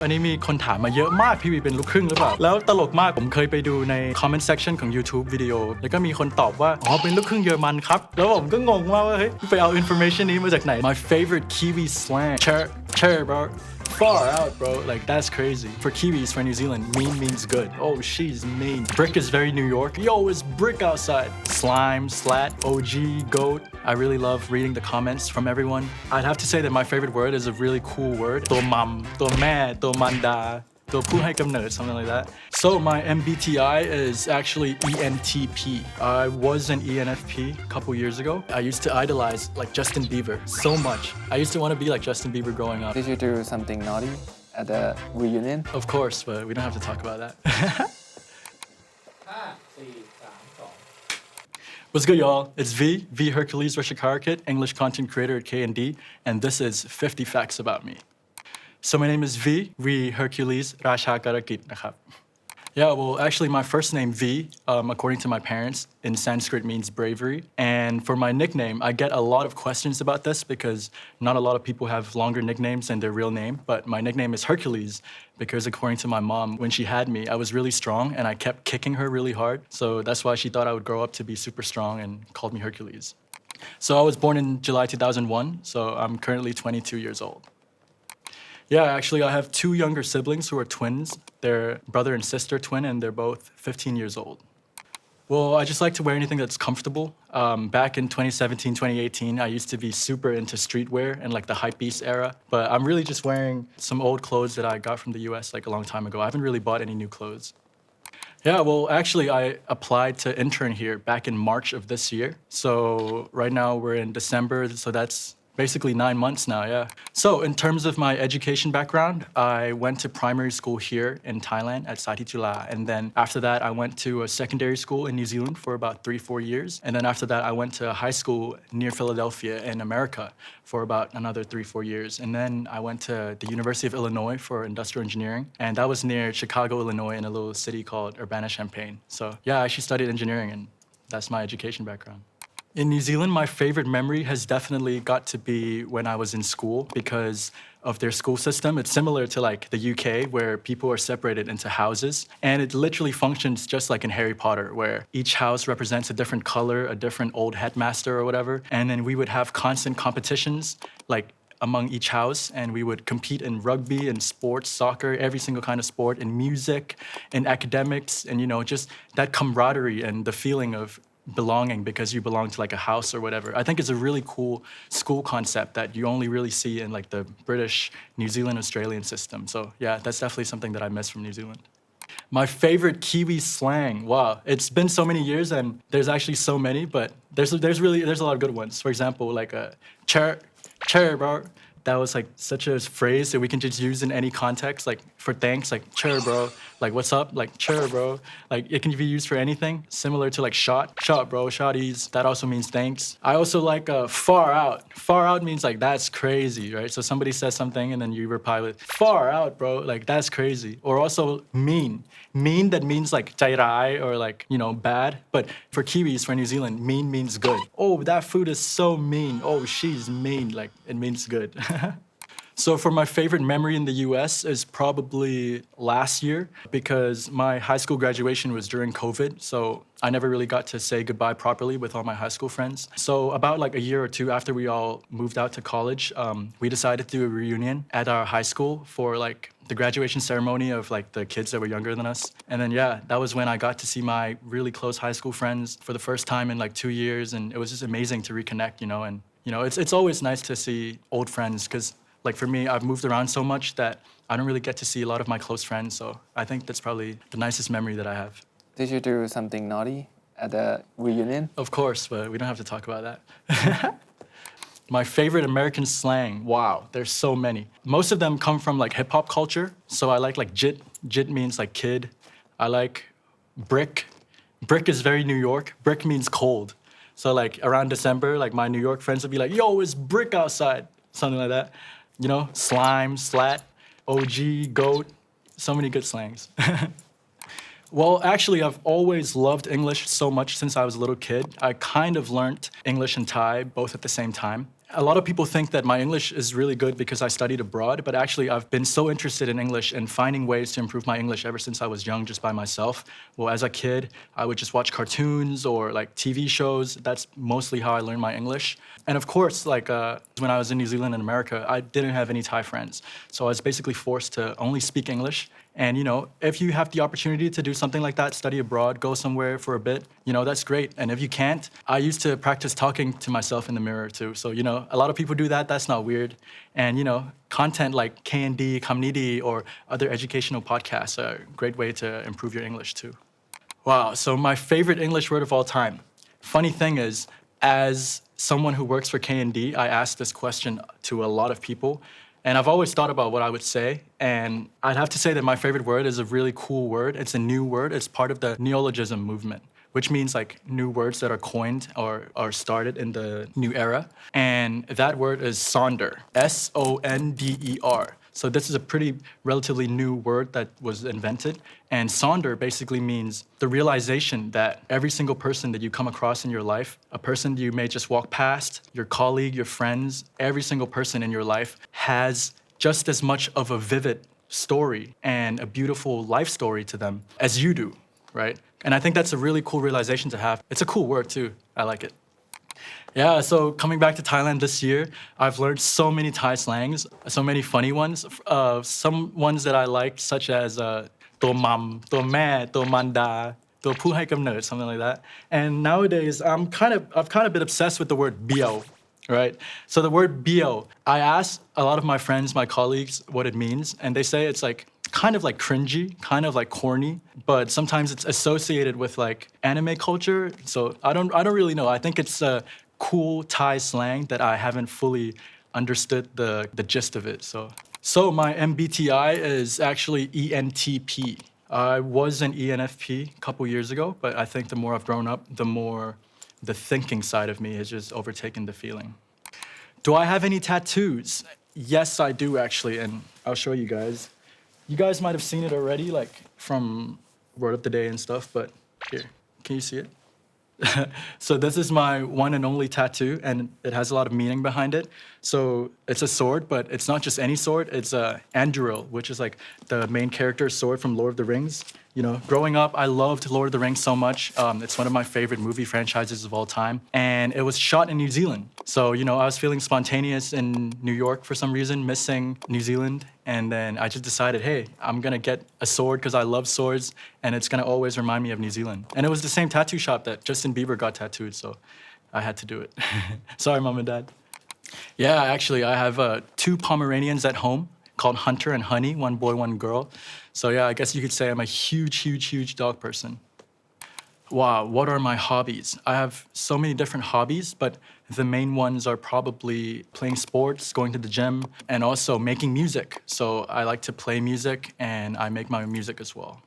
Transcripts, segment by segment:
อันนี้มีคนถามมาเยอะมากพี่วีเป็นลูกครึ่งหรือเปล่าแล้วตลกมากผมเคยไปดูใน comment section ของ YouTube วิดีโอแล้วก็มีคนตอบว่าอ๋อเป็นลูกครึ่งเยอรมันครับแล้วผมก็งงมากว่าเฮ้ยไปเอา information นี้มาจากไหน My favorite Kiwi slang chair bro far out bro like that's crazy for Kiwis for New Zealand mean means good oh she's mean brick is very New York yo it's brick outside slime slat OG goat I really love reading the comments from everyone I'd have to say that my favorite word is a really cool word ตัวมัมตัวแม่ตัวมันดาตัวผู้ให้กำเนิด something like that so my MBTI is actually ENTP I was an ENFP a couple years ago I used to idolize like Justin Bieber so much I used to want to be like Justin Bieber growing up Did you do something naughty at the reunion of course but we don't have to talk about that What's good, y'all? It's V Hercules Rashikarakit, English content creator at KND, and this is 50 Facts About Me. So my name is V Hercules Rashikarakit. Yeah, well, actually, my first name V, according to my parents, in Sanskrit means bravery. And for my nickname, I get a lot of questions about this because not a lot of people have longer nicknames than their real name. But my nickname is Hercules because according to my mom, when she had me, I was really strong and I kept kicking her really hard. So that's why she thought I would grow up to be super strong and called me Hercules. So I was born in July 2001, so I'm currently 22 years old. Yeah, actually, I have two younger siblings who are twins. They're brother and sister twin, and they're both 15 years old. Well, I just like to wear anything that's comfortable. Back in 2017, 2018, I used to be super into streetwear and like the hypebeast era. But I'm really just wearing some old clothes that I got from the US like a long time ago. I haven't really bought any new clothes. Yeah, well, actually, I applied to intern here back in March of this year. So right now we're in December, so that's basically 9 months now, yeah. So in terms of my education background, I went to primary school here in Thailand at Sathitula. And then after that, I went to a secondary school in New Zealand for about 3-4 years. And then after that, I went to high school near Philadelphia in America for about another 3-4 years. And then I went to the University of Illinois for industrial engineering. And that was near Chicago, Illinois, in a little city called Urbana-Champaign. So yeah, I actually studied engineering, and that's my education background. In New Zealand, my favorite memory has definitely got to be when I was in school because of their school system. It's similar to like the UK where people are separated into houses, and it literally functions just like in Harry Potter where each house represents a different color, a different old headmaster or whatever, and then we would have constant competitions like among each house, and we would compete in rugby and sports, soccer, every single kind of sport, in music, in academics, and you know, just that camaraderie and the feeling of belonging because you belong to like a house or whatever. I think it's a really cool school concept that you only really see in like the British, New Zealand, Australian system. So yeah, that's definitely something that I miss from New Zealand. My favorite Kiwi slang. Wow, it's been so many years and there's actually so many, but there's a lot of good ones. For example, like a chair bro. That was like such a phrase that we can just use in any context, like for thanks, like chair bro, like what's up, like chair bro, like it can be used for anything. Similar to like shot bro, shotties. That also means thanks. I also like far out. Far out means like that's crazy, right? So somebody says something and then you reply with far out, bro, like that's crazy. Or also mean. Mean that means like jai rai or like, you know, bad. But for Kiwis, for New Zealand, mean means good. Oh, that food is so mean. Oh, she's mean. Like it means good. So for my favorite memory in the US is probably last year because my high school graduation was during COVID. So I never really got to say goodbye properly with all my high school friends. So about like a year or two after we all moved out to college, we decided to do a reunion at our high school for like the graduation ceremony of like the kids that were younger than us. And then yeah, that was when I got to see my really close high school friends for the first time in like 2 years. And it was just amazing to reconnect, you know, and you know, it's always nice to see old friends because like for me, I've moved around so much that I don't really get to see a lot of my close friends. So I think that's probably the nicest memory that I have. Did you do something naughty at the reunion? Of course, but we don't have to talk about that. My favorite American slang, wow, there's so many. Most of them come from like hip hop culture. So I like jit. Jit means like kid. I like brick. Brick is very New York. Brick means cold. So like around December, like my New York friends would be like, yo, it's brick outside. Something like that. You know, slime, slat, OG, goat, so many good slangs. Well, actually, I've always loved English so much since I was a little kid. I kind of learned English and Thai both at the same time. A lot of people think that my English is really good because I studied abroad, but actually I've been so interested in English and finding ways to improve my English ever since I was young just by myself. Well, as a kid, I would just watch cartoons or like TV shows. That's mostly how I learned my English. And of course, when I was in New Zealand and America, I didn't have any Thai friends. So I was basically forced to only speak English. And if you have the opportunity to do something like that, study abroad, go somewhere for a bit, that's great. And if you can't, I used to practice talking to myself in the mirror too. So, a lot of people do that. That's not weird. And, content like KND, Community, or other educational podcasts are a great way to improve your English too. Wow, so my favorite English word of all time. Funny thing is, as someone who works for KND, I asked this question to a lot of people. And I've always thought about what I would say, and I'd have to say that my favorite word is a really cool word. It's a new word. It's part of the neologism movement, which means like new words that are coined or are started in the new era. And that word is sonder, S-O-N-D-E-R. So this is a pretty relatively new word that was invented. And sonder basically means the realization that every single person that you come across in your life, a person you may just walk past, your colleague, your friends, every single person in your life has just as much of a vivid story and a beautiful life story to them as you do, right? And I think that's a really cool realization to have. It's a cool word too. I like it. Yeah, so coming back to Thailand this year, I've learned so many Thai slangs, so many funny ones. Some ones that I like, such asตัวมัมตัวแม่ตัวมันดาตัวผู้ให้กำเนิด something like that. And nowadays, I've kind of been obsessed with the word bio, right? So the word bio, I asked a lot of my friends, my colleagues, what it means, and they say it's like kind of like cringy, kind of like corny, but sometimes it's associated with like anime culture. So I don't really know. I think it's a cool Thai slang that I haven't fully understood the gist of it. So my MBTI is actually ENTP. I was an ENFP a couple years ago, but I think the more I've grown up, the more the thinking side of me has just overtaken the feeling. Do I have any tattoos? Yes, I do actually, and I'll show you guys. You guys might have seen it already, like from Word of the Day and stuff, but here, can you see it? So this is my one and only tattoo, and it has a lot of meaning behind it. So it's a sword, but it's not just any sword. It's a Anduril, which is like the main character's sword from Lord of the Rings. Growing up, I loved Lord of the Rings so much. It's one of my favorite movie franchises of all time. And it was shot in New Zealand. So, I was feeling spontaneous in New York for some reason, missing New Zealand. And then I just decided, hey, I'm going to get a sword because I love swords. And it's going to always remind me of New Zealand. And it was the same tattoo shop that Justin Bieber got tattooed. So I had to do it. Sorry, Mom and Dad. Yeah, actually, I have 2 Pomeranians at home called Hunter and Honey, one boy, one girl. So yeah, I guess you could say I'm a huge dog person. Wow, what are my hobbies? I have so many different hobbies, but the main ones are probably playing sports, going to the gym, and also making music. So I like to play music and I make my own music as well.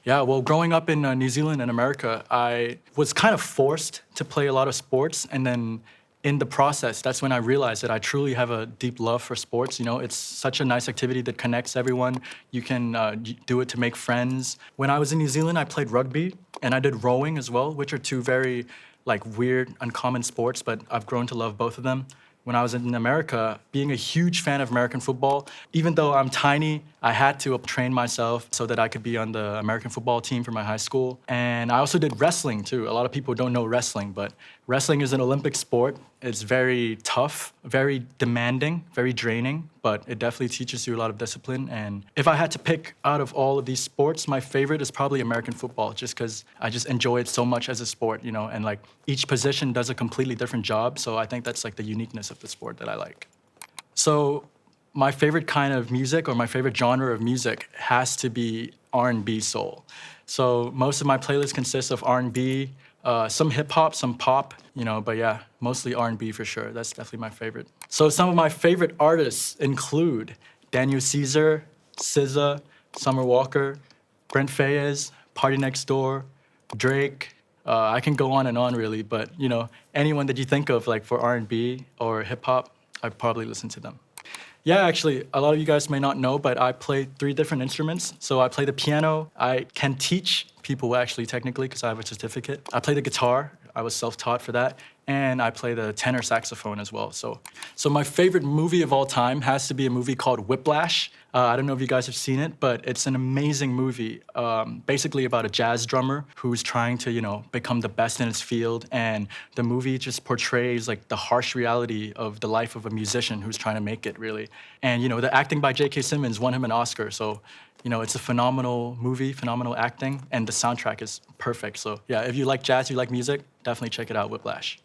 Yeah, well, growing up in New Zealand and America, I was kind of forced to play a lot of sports, and then in the process, that's when I realized that I truly have a deep love for sports. It's such a nice activity that connects everyone. You can do it to make friends. When I was in New Zealand, I played rugby and I did rowing as well, which are 2 very weird, uncommon sports, but I've grown to love both of them. When I was in America, being a huge fan of American football, even though I'm tiny, I had to train myself so that I could be on the American football team for my high school. And I also did wrestling too. A lot of people don't know wrestling, but wrestling is an Olympic sport. It's very tough, very demanding, very draining, but it definitely teaches you a lot of discipline. And if I had to pick out of all of these sports, my favorite is probably American football, just because I just enjoy it so much as a sport, and each position does a completely different job. So I think that's the uniqueness of the sport that I like. So my favorite kind of music or my favorite genre of music has to be R&B soul. So most of my playlist consists of R&B, some hip hop, some pop, but yeah, mostly R&B for sure. That's definitely my favorite. So some of my favorite artists include Daniel Caesar, SZA, Summer Walker, Brent Faiyaz, Party Next Door, Drake. I can go on and on really, but anyone that you think of for R&B or hip hop, I'd probably listen to them. Yeah, actually, a lot of you guys may not know, but I play 3 different instruments. So I play the piano. I can teach people actually technically because I have a certificate. I play the guitar. I was self-taught for that. and I play the tenor saxophone as well. So my favorite movie of all time has to be a movie called Whiplash. I don't know if you guys have seen it, but it's an amazing movie, basically about a jazz drummer who's trying to, become the best in his field. And the movie just portrays like the harsh reality of the life of a musician who's trying to make it, really. And, the acting by J.K. Simmons won him an Oscar. So, it's a phenomenal movie, phenomenal acting, and the soundtrack is perfect. So, yeah, if you like jazz, you like music, definitely check it out, Whiplash.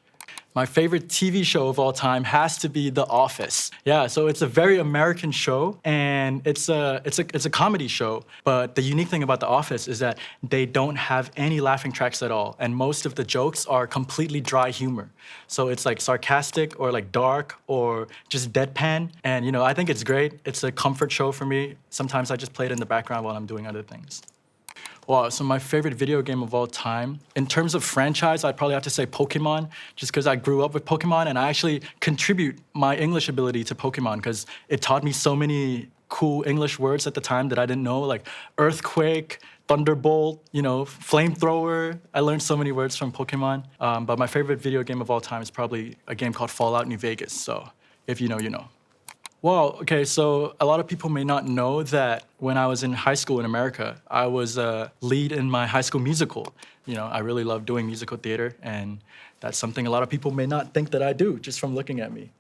My favorite TV show of all time has to be The Office. Yeah, so it's a very American show, and it's a comedy show. But the unique thing about The Office is that they don't have any laughing tracks at all, and most of the jokes are completely dry humor. So it's like sarcastic or like dark or just deadpan, and I think it's great. It's a comfort show for me. Sometimes I just play it in the background while I'm doing other things. Wow, so my favorite video game of all time, in terms of franchise, I'd probably have to say Pokemon, just because I grew up with Pokemon and I actually contribute my English ability to Pokemon because it taught me so many cool English words at the time that I didn't know, like earthquake, thunderbolt, flamethrower. I learned so many words from Pokemon. But my favorite video game of all time is probably a game called Fallout New Vegas. So if you know, you know. Well, okay, so a lot of people may not know that when I was in high school in America, I was a lead in my high school musical. I really love doing musical theater, and that's something a lot of people may not think that I do just from looking at me.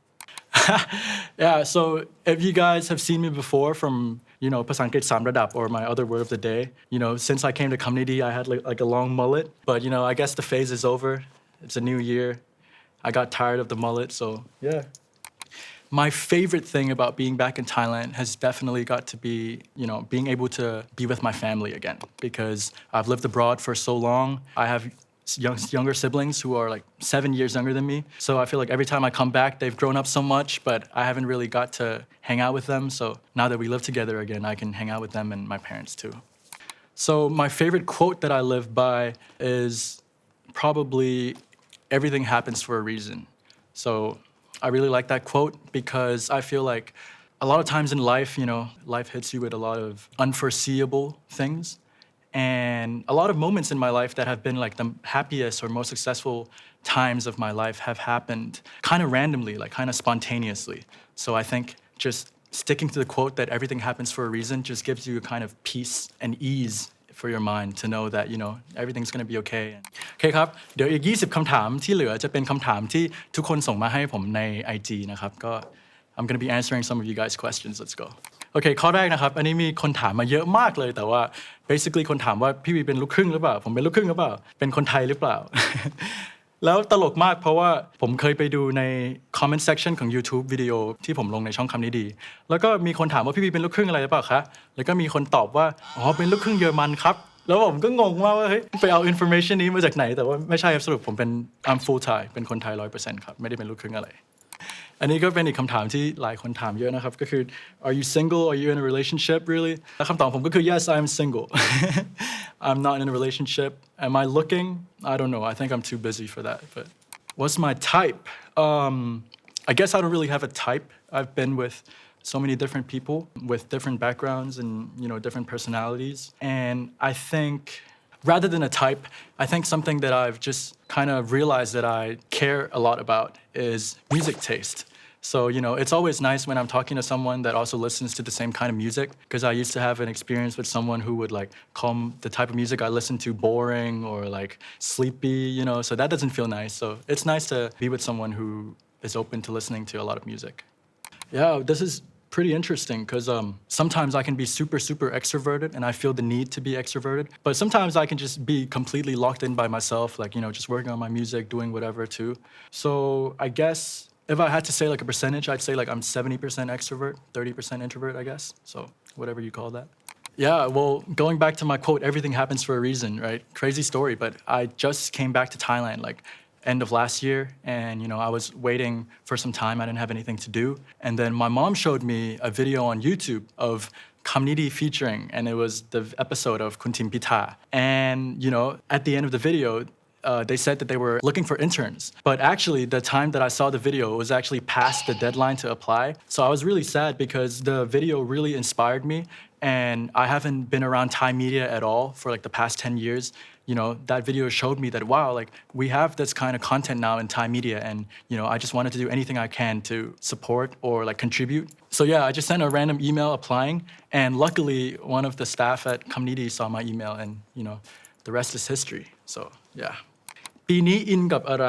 Yeah, so if you guys have seen me before from, ภาษาอังกฤษ3ระดับ or my other word of the day, since I came to KND, I had like a long mullet, but I guess the phase is over. It's a new year. I got tired of the mullet, so yeah. My favorite thing about being back in Thailand has definitely got to be, being able to be with my family again because I've lived abroad for so long. I have younger siblings who are like 7 years younger than me. So I feel like every time I come back, they've grown up so much, but I haven't really got to hang out with them. So now that we live together again, I can hang out with them and my parents too. So my favorite quote that I live by is probably everything happens for a reason. So I really like that quote because I feel like a lot of times in life, life hits you with a lot of unforeseeable things. And a lot of moments in my life that have been like the happiest or most successful times of my life have happened kind of randomly, like kind of spontaneously. So I think just sticking to the quote that everything happens for a reason just gives you a kind of peace and ease for your mind to know that, everything's going to be okay. โอเคครับ เดี๋ยวอีก 20 คำถามที่เหลือจะเป็นคำถามที่ทุกคนส่งมาให้ผมใน IG นะครับ ก็ I'm going to be answering some of you guys' questions. Let's go. โอเค ข้อแรกนะครับ อันนี้มีคนถามมาเยอะมากเลย แต่ว่า basically คนถามว่าพี่วีเป็นลูกครึ่งหรือเปล่า ผมเป็นลูกครึ่งหรือเปล่า เป็นคนไทยหรือเปล่า แล้วตลกมากเพราะว่าผมเคยไปดูใน comment section ของ YouTube วิดีโอที่ผมลงในช่องคำนี้ดีแล้วก็มีคนถามว่าพี่วีเป็นลูกครึ่งอะไรหรือเปล่าคะแล้วก็มีคนตอบว่าอ๋อเป็นลูกครึ่งเยอรมันครับแล้วผมก็งงมากว่าเฮ้ยไปเอา information นี้มาจากไหนแต่ว่าไม่ใช่ครับสรุปผมเป็น I'm full Thai เป็นคนไทย 100% ครับไม่ได้เป็นลูกครึ่งอะไรอันนี้ก็เป็นอีกคำถามที่หลายคนถามเยอะนะครับก็คือ Are you single? Are you in a relationship really? แล้วคำตอบผมก็คือ Yes, I'm single. I'm not in a relationship. Am I looking? I don't know. I think I'm too busy for that. But what's my type? I guess I don't really have a type. I've been with so many different people with different backgrounds and different personalities. And I think rather than a type, I think something that I've just kind of realized that I care a lot about is music taste. So, it's always nice when I'm talking to someone that also listens to the same kind of music because I used to have an experience with someone who would like call the type of music I listen to boring or like sleepy, so that doesn't feel nice. So it's nice to be with someone who is open to listening to a lot of music. Yeah, this is pretty interesting because sometimes I can be super, super extroverted and I feel the need to be extroverted. But sometimes I can just be completely locked in by myself, like, just working on my music, doing whatever too. So I guess if I had to say like a percentage, I'd say like I'm 70% extrovert, 30% introvert, I guess. So whatever you call that. Yeah, well, going back to my quote, everything happens for a reason, right? Crazy story, but I just came back to Thailand like end of last year and I was waiting for some time. I didn't have anything to do. And then my mom showed me a video on YouTube of KND featuring and it was the episode of Kuntim Pita. And at the end of the video, they said that they were looking for interns. But actually, the time that I saw the video was actually past the deadline to apply. So I was really sad because the video really inspired me. And I haven't been around Thai media at all for like the past 10 years. that video showed me that, wow, like we have this kind of content now in Thai media. And, I just wanted to do anything I can to support or like contribute. So yeah, I just sent a random email applying. And luckily, one of the staff at KND saw my email and, the rest is history. So yeah. ปีนี้อินกับอะไร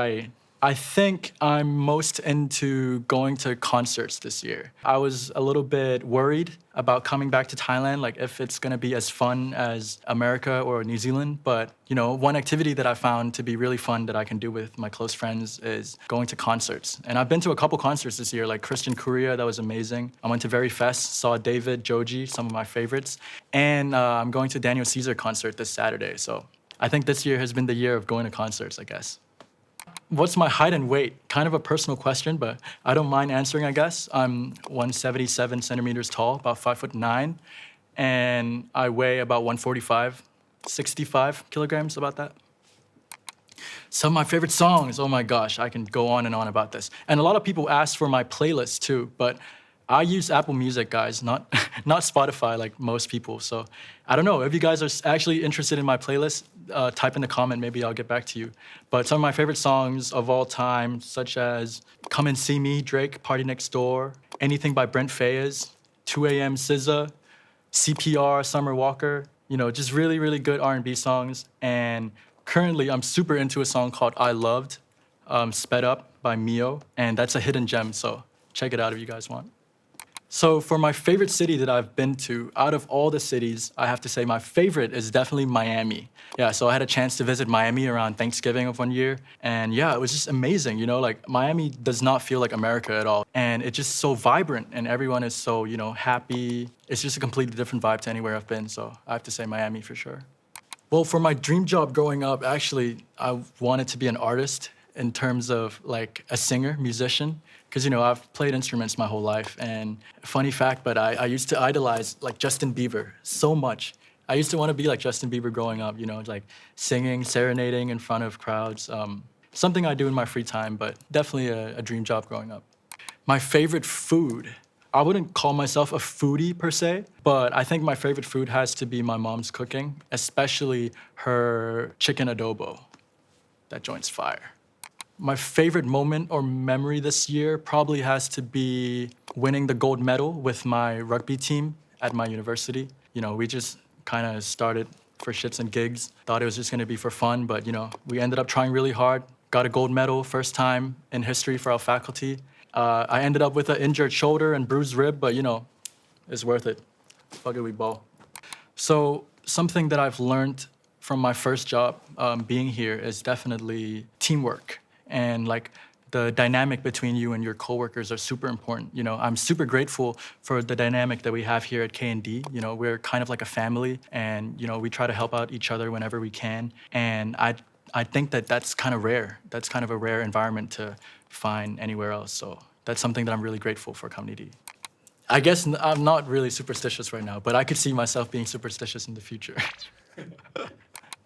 I think I'm most into going to concerts this year. I was a little bit worried about coming back to Thailand, like if it's going to be as fun as America or New Zealand. But, one activity that I found to be really fun that I can do with my close friends is going to concerts. And I've been to a couple concerts this year, like Christian Korea, that was amazing. I went to Very Fest, saw David, Joji, some of my favorites. And I'm going to Daniel Caesar concert this Saturday. So I think this year has been the year of going to concerts, I guess. What's my height and weight? Kind of a personal question, but I don't mind answering, I guess. I'm 177 centimeters tall, about 5'9", and I weigh about 145, 65 kilograms, about that. Some of my favorite songs, oh my gosh, I can go on and on about this. And a lot of people ask for my playlist too, but I use Apple Music, guys, not Spotify like most people. So I don't know, if you guys are actually interested in my playlist, type in the comment, maybe I'll get back to you. But some of my favorite songs of all time, such as Come and See Me, Drake, Party Next Door, Anything by Brent Faiyaz, 2 a.m. SZA, CPR, Summer Walker, just really, really good R&B songs. And currently, I'm super into a song called I Loved, Sped Up by Mio, and that's a hidden gem, so check it out if you guys want. So for my favorite city that I've been to, out of all the cities, I have to say my favorite is definitely Miami. Yeah, so I had a chance to visit Miami around Thanksgiving of one year. And yeah, it was just amazing, like Miami does not feel like America at all. And it's just so vibrant and everyone is so, happy. It's just a completely different vibe to anywhere I've been. So I have to say Miami for sure. Well, for my dream job growing up, actually, I wanted to be an artist in terms of like a singer, musician. Because, I've played instruments my whole life. And funny fact, but I used to idolize like Justin Bieber so much. I used to want to be like Justin Bieber growing up, like singing, serenading in front of crowds. Something I do in my free time, but definitely a dream job growing up. My favorite food. I wouldn't call myself a foodie per se, but I think my favorite food has to be my mom's cooking, especially her chicken adobo. That joint's fire. My favorite moment or memory this year probably has to be winning the gold medal with my rugby team at my university. We just kind of started for shits and gigs. Thought it was just going to be for fun, but, we ended up trying really hard. Got a gold medal, first time in history for our faculty. I ended up with an injured shoulder and bruised rib, but, it's worth it. Fuck it, we ball. So something that I've learned from my first job being here is definitely teamwork. And like the dynamic between you and your coworkers are super important. I'm super grateful for the dynamic that we have here at KND. We're kind of like a family and, we try to help out each other whenever we can. And I think that that's kind of rare. That's kind of a rare environment to find anywhere else. So that's something that I'm really grateful for KND. I guess I'm not really superstitious right now, but I could see myself being superstitious in the future.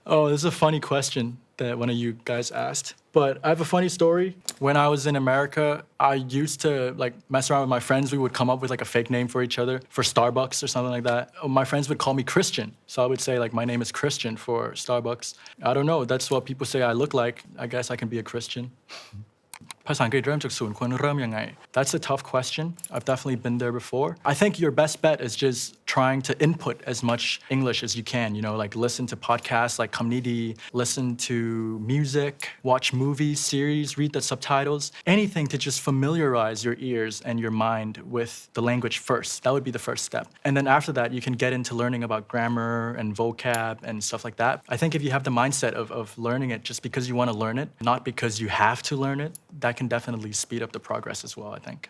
Oh, this is a funny question that one of you guys asked. But I have a funny story. When I was in America, I used to like mess around with my friends. We would come up with like a fake name for each other for Starbucks or something like that. My friends would call me Christian. So I would say like my name is Christian for Starbucks. I don't know. That's what people say I look like. I guess I can be a Christian. ภาษาอังกฤษเริ่มจากศูนย์ควรเริ่มยังไง That's a tough question. I've definitely been there before. I think your best bet is just trying to input as much English as you can, like listen to podcasts like KND, listen to music, watch movies, series, read the subtitles, anything to just familiarize your ears and your mind with the language first. That would be the first step. And then after that, you can get into learning about grammar and vocab and stuff like that. I think if you have the mindset of learning it just because you want to learn it, not because you have to learn it, that can definitely speed up the progress as well, I think.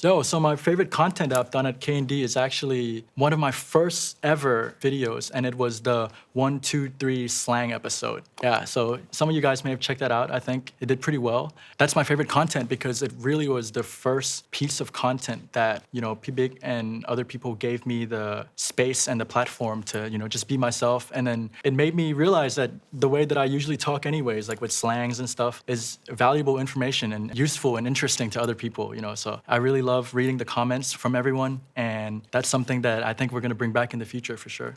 So my favorite content I've done at KND is actually one of my first ever videos, and it was the 1, 2, 3 slang episode. Yeah, so some of you guys may have checked that out. I think it did pretty well. That's my favorite content because it really was the first piece of content that, P-Big and other people gave me the space and the platform to, just be myself. And then it made me realize that the way that I usually talk anyways, like with slangs and stuff, is valuable information and useful and interesting to other people, So I really love reading the comments from everyone, and that's something that I think we're going to bring back in the future for sure.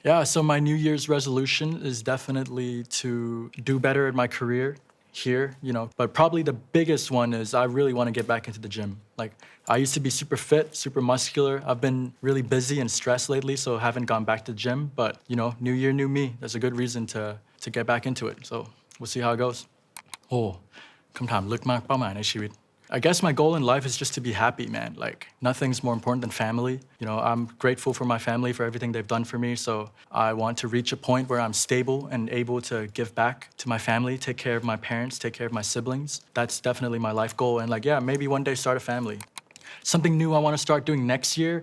Yeah, so my New Year's resolution is definitely to do better in my career here, but probably the biggest one is I really want to get back into the gym. Like, I used to be super fit, super muscular. I've been really busy and stressed lately, so haven't gone back to the gym. But, new year, new me. There's a good reason to get back into it. So we'll see how it goes. Oh, คำถามลึกมากเป้าหมายในชีวิต I guess my goal in life is just to be happy, man. Like, nothing's more important than family. I'm grateful for my family for everything they've done for me. So I want to reach a point where I'm stable and able to give back to my family, take care of my parents, take care of my siblings. That's definitely my life goal. And maybe one day start a family. Something new I want to start doing next year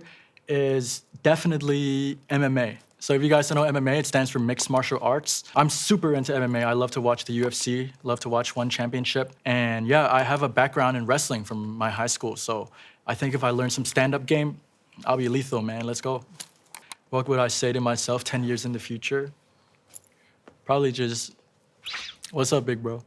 is definitely MMA. So if you guys don't know MMA, it stands for Mixed Martial Arts. I'm super into MMA. I love to watch the UFC, love to watch one championship. And I have a background in wrestling from my high school. So I think if I learn some stand-up game, I'll be lethal, man. Let's go. What would I say to myself 10 years in the future? Probably just, what's up, big bro?